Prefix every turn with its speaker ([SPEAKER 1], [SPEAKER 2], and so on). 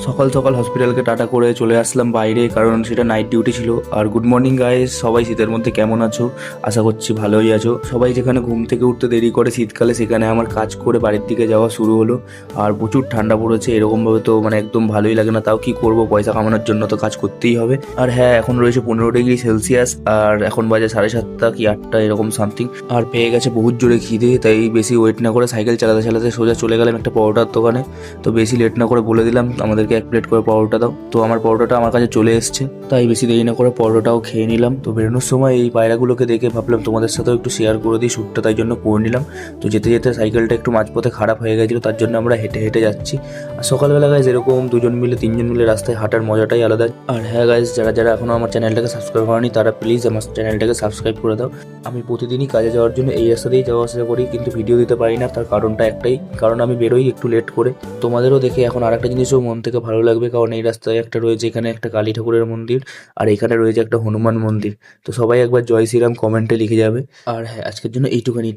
[SPEAKER 1] সকাল সকাল হসপিটালকে টাটা করে চলে আসলাম বাইরে, কারণ সেটা নাইট ডিউটি ছিল। আর গুড মর্নিং গাইস, সবাই শীতের মধ্যে কেমন আছো? আশা করছি ভালোই আছো। সবাই যেখানে ঘুম থেকে উঠতে দেরি করে শীতকালে, সেখানে আমার কাজ করে বাড়ির দিকে যাওয়া শুরু হলো। আর প্রচুর ঠান্ডা পড়েছে, এরকমভাবে তো মানে একদম ভালোই লাগে না। তাও কি করব, পয়সা কামানোর জন্য তো কাজ করতেই হবে। আর হ্যাঁ, এখন রয়েছে 15 ডিগ্রি সেলসিয়াস, আর এখন বাজে 7:30 কি 8টা এরকম সামথিং। আর পেয়ে গেছে বহুত জোরে খিদে, তাই বেশি ওয়েট না করে সাইকেল চালাতে চালাতে সোজা চলে গেলাম একটা পরোটার দোকানে। তো বেশি লেট না করে বলে দিলাম আমাদেরকে 1 প্লেট করে পরোটা দাও। তো আমার পরোটাটা আমার কাছে চলে এসছে, তাই বেশি দেরি না করে পরোটাও খেয়ে নিলাম। তো বেরোনোর সময় এই পায়রাগুলোকে দেখে ভাবলাম তোমাদের সাথেও একটু শেয়ার করে দিই শ্যুটটা, তাই জন্য করে নিলাম। তো যেতে যেতে সাইকেলটা একটু মাঝপথে খারাপ হয়ে গেছিলো, তার জন্য আমরা হেঁটে হেঁটে যাচ্ছি। আর সকালবেলা গাইজ এরকম দুজন মিলে 3জন মিলে রাস্তায় হাঁটার মজাটাই আলাদা। আর হ্যাঁ গাইজ, যারা যারা এখনও আমার চ্যানেলটাকে সাবস্ক্রাইব করেনি তারা প্লিজ আমার চ্যানেলটাকে সাবস্ক্রাইব করে দাও। আমি প্রতিদিনই কাজে যাওয়ার জন্য এই রাস্তা দিয়েই যাওয়া আসা করি, কিন্তু ভিডিও দিতে পারি না। তার কারণটা একটাই, কারণ আমি বেরোই একটু লেট করে। তোমাদেরও দেখে এখন আরেকটা জিনিসও মন থেকে ভালো লাগবে, কারণ এই রাস্তায় একটা রয়েছে, এখানে একটা কালী ঠাকুরের মন্দির, আর এখানে রয়েছে একটা হনুমান মন্দির। তো সবাই একবার জয় শ্রীরাম কমেন্টে লিখে যাবে। আর হ্যাঁ, আজকের জন্য এইটুখানি।